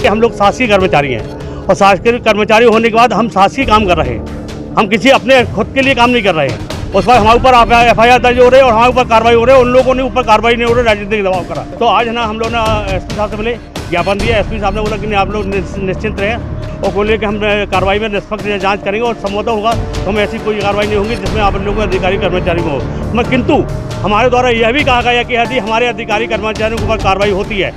कि हम लोग शासकीय कर्मचारी हैं और शासकीय कर्मचारी होने के बाद हम शासकीय काम कर रहे हैं, हम किसी अपने खुद के लिए काम नहीं कर रहे हैं। उस पर हमारे ऊपर FIR दर्ज हो रहे और हमारे ऊपर कार्रवाई हो रही है, उन लोगों ने ऊपर कार्रवाई नहीं हो रही, राजनीतिक दबाव करा। तो आज ना हम लोग ना SP साहब से मिले, ज्ञापन दिया। SP साहब ने बोला कि नहीं आप लोग निश्चिंत रहें और बोले कि हम कार्रवाई में निष्पक्ष जांच करेंगे और संभवतः होगा तो हम ऐसी कोई कार्रवाई नहीं होगी जिसमें आप लोगों अधिकारी कर्मचारी को हो। किंतु हमारे द्वारा यह भी कहा गया कि यदि हमारे अधिकारी कर्मचारियों के ऊपर कार्रवाई होती है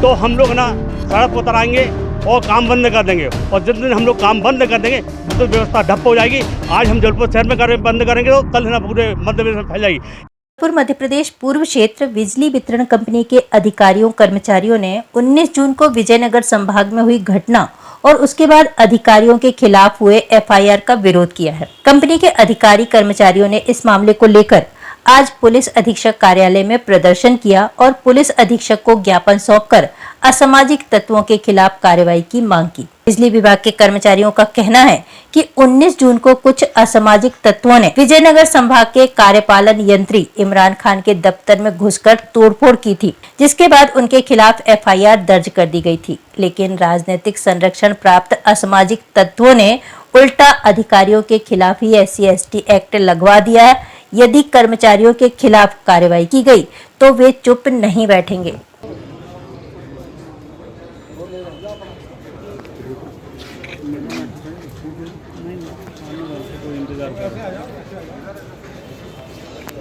तो हम लोग ना सड़क पर उतर आएंगे और काम बंद कर देंगे, और जिस दिन हम लोग काम बंद कर देंगे तो व्यवस्था ठप हो जाएगी। आज हम जबलपुर शहर में बंद करेंगे तो कल ना पूरे मध्य प्रदेश में फैल जाएगी। मध्य प्रदेश पूर्व क्षेत्र बिजली वितरण कंपनी के अधिकारियों कर्मचारियों ने 19 जून को विजयनगर संभाग में हुई घटना और उसके बाद अधिकारियों के खिलाफ हुए FIR का विरोध किया है। कंपनी के अधिकारी कर्मचारियों ने इस मामले को लेकर आज पुलिस अधीक्षक कार्यालय में प्रदर्शन किया और पुलिस अधीक्षक को ज्ञापन सौंपकर असामाजिक तत्वों के खिलाफ कार्रवाई की मांग की। बिजली विभाग के कर्मचारियों का कहना है कि 19 जून को कुछ असामाजिक तत्वों ने विजयनगर संभाग के कार्यपालन यंत्री इमरान खान के दफ्तर में घुसकर तोड़फोड़ की थी, जिसके बाद उनके खिलाफ FIR दर्ज कर दी गई थी। लेकिन राजनीतिक संरक्षण प्राप्त असामाजिक तत्वों ने उल्टा अधिकारियों के खिलाफ ही SC/ST एक्ट लगवा दिया है। यदि कर्मचारियों के खिलाफ कार्रवाई की गई तो वे चुप नहीं बैठेंगे।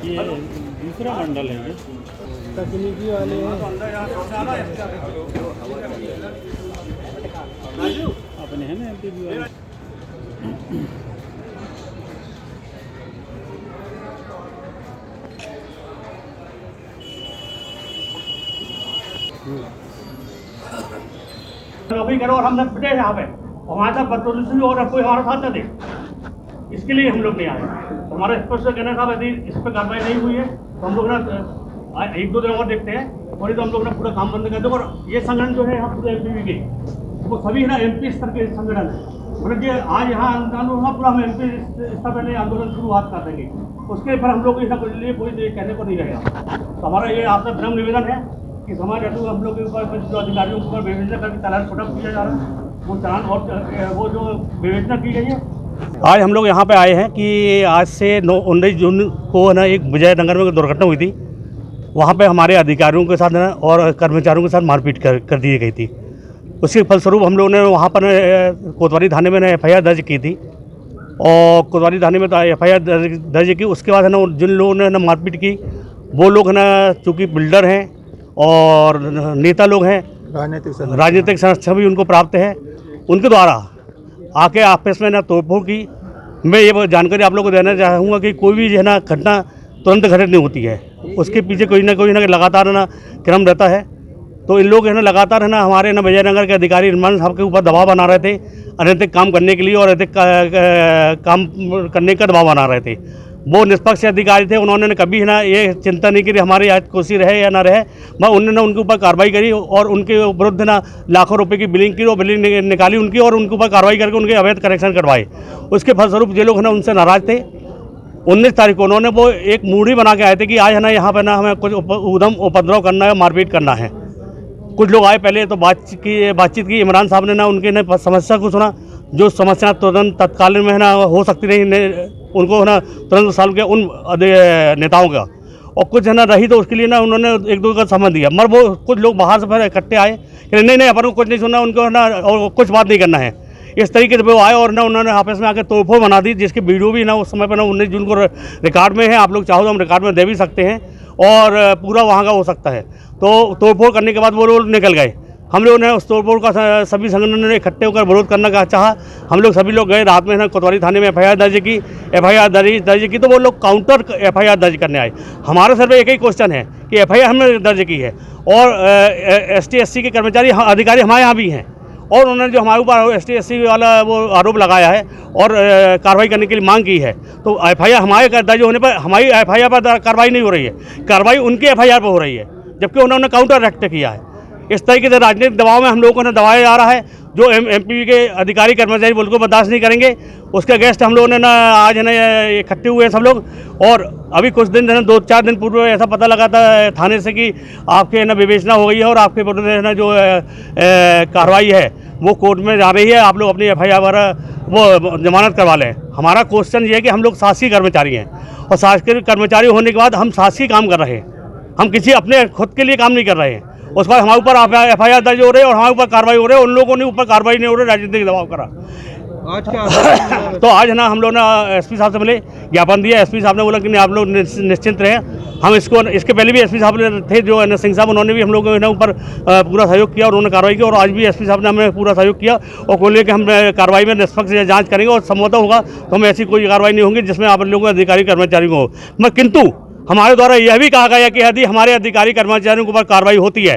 ये दूसरा मंडल है, ये तकनीकी वाले हैं, अपने हैं ना MPB वाले। नौकरी करो और हम सब बैठे यहाँ पे, हमारे साथ बदतमीजी और कोई हमारा साथ न दे, इसके लिए हम लोग नहीं आए। हमारा स्पष्ट कहना था यदि इस पर कार्रवाई नहीं हुई है तो हम लोग ना 1-2 दिन और देखते हैं, और तो हम लोग ना पूरा काम बंद कर देंगे। और ये संगठन जो है यहाँ पूरे MPB के वो सभी ना MP स्तर के संगठन है, मतलब ये आज यहाँ आंदोलन होगा पूरा हम MP स्तर पर आंदोलन शुरुआत कर देंगे, उसके पर हम लोग के लिए कोई कहने को नहीं रहेगा। तो हमारा ये आपसे विनम्र निवेदन है कि समाज हेतु हम लोग के ऊपर जो अधिकारियों के ऊपर विवेचना करके चालान छोटा किया जा रहा है, वो चालान और वो जो विवेचना की गई है। आज हम लोग यहाँ पे आए हैं कि आज से 19 जून को ना एक विजयनगर में दुर्घटना हुई थी, वहाँ पे हमारे अधिकारियों के साथ ना और कर्मचारियों के साथ मारपीट कर दी गई थी। उसके फलस्वरूप हम लोगों ने वहाँ पर कोतवाली थाने में FIR दर्ज की थी, और कोतवाली थाने में FIR दर्ज की। उसके बाद है ना जिन लोगों ने ना मारपीट की वो लोग है ना चूँकि बिल्डर हैं और नेता लोग हैं, राजनीतिक संरक्षण भी उनको प्राप्त है, उनके द्वारा आके आपस में ना तोड़फोड़ की। मैं ये जानकारी आप लोगों को देना चाहूँगा कि कोई भी जो है ना घटना तुरंत घटित नहीं होती है, उसके पीछे कोई ना लगातार ना क्रम रहता है। तो इन लोग है ना लगातार है ना हमारे ना विजयनगर के अधिकारी इमरान साहब के ऊपर दबाव बना रहे थे, अनैतिक काम करने के लिए और अनैतिक काम करने का दबाव बना रहे थे। वो निष्पक्ष अधिकारी थे, उन्होंने कभी है ना ये चिंता नहीं की हमारी आज कोसी रहे या ना रहे, मैं उन्होंने उनके ऊपर कार्रवाई करी और उनके विरुद्ध ना लाखों रुपए की बिलिंग की और बिलिंग निकाली उनकी, और उनके ऊपर कार्रवाई करके उनके अवैध कनेक्शन करवाए। उसके फलस्वरूप जो लोग है ना उनसे नाराज थे। 19 तारीख को उन्होंने वो एक मूडी बना के आए थे कि आज है ना यहाँ पर ना हमें कुछ उधम उपद्रव करना है, मारपीट करना है। कुछ लोग आए, पहले तो बातचीत की, इमरान साहब ने ना उनके समस्या को सुना, जो समस्या तुरंत तत्कालीन में है ना हो सकती नहीं, उनको है ना तुरंत सॉल्व किया उन नेताओं का, और कुछ है ना रही तो उसके लिए ना उन्होंने 1-2 का समय दिया। मगर वो कुछ लोग बाहर से फिर इकट्ठे आए कि नहीं अपन को कुछ नहीं सुनना, उनको है ना और कुछ बात नहीं करना है। इस तरीके से वो आए और ना उन्होंने आपस में आकर तोड़फोड़ बना दी, जिसकी वीडियो भी ना उस समय पर ना 19 जून को रिकॉर्ड में है। आप लोग चाहो तो हम रिकॉर्ड में दे भी सकते हैं और पूरा वहाँ का हो सकता है। तो तोड़फोड़ करने के बाद वो लोग निकल गए। हम लोगों ने उस तोड़फोड़ का सभी संगठनों ने इकट्ठे होकर विरोध करने का चाहा। हम लोग सभी लोग गए, रात में ना कोतवाली थाने में FIR दर्ज की तो वो लोग काउंटर FIR दर्ज करने आए। हमारे सर पे एक ही क्वेश्चन है कि FIR हमने दर्ज की है और ST/SC के कर्मचारी अधिकारी हमारे यहाँ भी हैं, और उन्होंने जो हमारे ऊपर ST/SC वाला वो आरोप लगाया है और कार्रवाई करने के लिए मांग की है। तो FIR हमारे दर्ज होने पर हमारी FIR पर कार्रवाई नहीं हो रही है, कार्रवाई उनके FIR पर हो रही है, जबकि उन्होंने काउंटर एक्ट किया है। इस तरीके से राजनीतिक दबाव में हम लोगों को दबाया जा रहा है। जो एमपी के अधिकारी कर्मचारी बिल्कुल बर्दाश्त नहीं करेंगे। उसके अगेंस्ट हम लोगों ने आज इकट्ठे हुए हैं सब लोग। और अभी कुछ दिन 2-4 दिन पूर्व ऐसा पता लगा था थाने से कि आपके विवेचना हो गई है और आपके विरुद्ध जो कार्रवाई है वो कोर्ट में जा रही है, आप लोग अपनी FIR वो जमानत करवा लें। हमारा क्वेश्चन ये है कि हम लोग शासकीय कर्मचारी हैं और शासकीय कर्मचारी होने के बाद हम शासकीय काम कर रहे हैं, हम किसी अपने खुद के लिए काम नहीं कर रहे हैं। उसके बाद हमारे ऊपर FIR दर्ज हो रहे हैं और हमारे ऊपर कार्रवाई हो रही है। उन लोगों ने ऊपर कार्रवाई नहीं हो रही, राजनीतिक दबाव करा। आज क्या तो आज हम लोग SP साहब से मिले, ज्ञापन दिया। SP साहब ने बोला कि नहीं आप लोग निश्चिंत रहें। हम इसके पहले भी SP साहब थे जो सिंह साहब, उन्होंने भी हम लोगों के ऊपर पूरा सहयोग किया और उन्होंने कार्रवाई की। और आज भी SP साहब ने हमें पूरा सहयोग किया और बोले कि हम कार्रवाई में निष्पक्ष जांच करेंगे और संभवतः होगा तो हम ऐसी कोई कार्रवाई नहीं होगी जिसमें आप लोगों के अधिकारी कर्मचारियों को किंतु हमारे द्वारा यह भी कहा गया कि यदि हमारे अधिकारी कर्मचारियों के ऊपर कार्रवाई होती है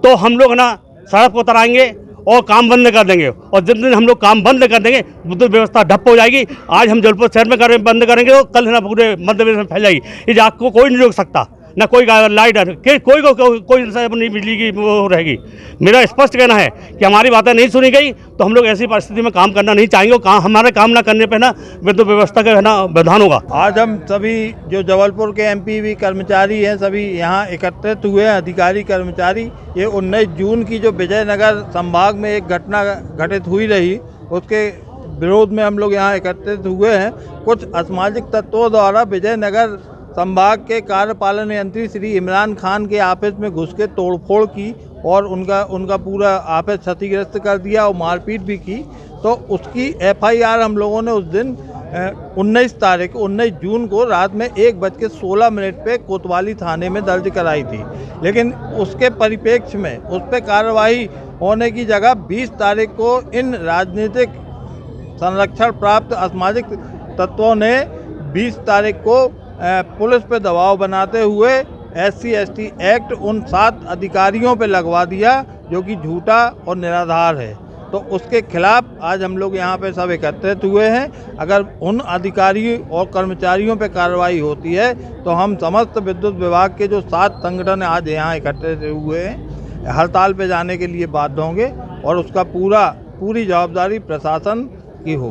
तो हम लोग सड़क पर उतर आएंगे और काम बंद कर देंगे। और जिस दिन हम लोग काम बंद कर देंगे विद्युत व्यवस्था ठप हो जाएगी। आज हम जबलपुर शहर में बंद करेंगे तो कल पूरे मध्य प्रदेश में फैल जाएगी। इस आग को कोई नहीं रोक सकता, ना कोई लाइट कोई अपनी बिजली की वो रहेगी। मेरा स्पष्ट कहना है कि हमारी बातें नहीं सुनी गई तो हम लोग ऐसी परिस्थिति में काम करना नहीं चाहेंगे। हमारे काम ना करने पे विद्युत व्यवस्था का विधान होगा। आज हम सभी जो जबलपुर के MPV कर्मचारी हैं सभी यहाँ एकत्रित हुए हैं, अधिकारी कर्मचारी। ये 19 जून की जो विजयनगर संभाग में एक घटना घटित हुई रही उसके विरोध में हम लोग यहाँ एकत्रित हुए हैं। कुछ असामाजिक तत्वों द्वारा विजयनगर संभाग के कार्यपालन यंत्री श्री इमरान खान के ऑफिस में घुस के तोड़फोड़ की और उनका पूरा ऑफिस क्षतिग्रस्त कर दिया और मारपीट भी की। तो उसकी FIR हम लोगों ने उस दिन 19 जून को रात में 1:16 पे कोतवाली थाने में दर्ज कराई थी। लेकिन उसके परिप्रेक्ष्य में उस पर कार्रवाई होने की जगह 20 तारीख को इन राजनीतिक संरक्षण प्राप्त असामाजिक तत्वों ने 20 तारीख को पुलिस पे दबाव बनाते हुए SC/ST एक्ट उन 7 अधिकारियों पे लगवा दिया जो कि झूठा और निराधार है। तो उसके खिलाफ आज हम लोग यहाँ पे सब एकत्रित हुए हैं। अगर उन अधिकारियों और कर्मचारियों पे कार्रवाई होती है तो हम समस्त विद्युत विभाग के जो 7 संगठन आज यहाँ एकत्रित हुए हैं हड़ताल पे जाने के लिए बाध्य होंगे और उसका पूरी जवाबदारी प्रशासन की होगी।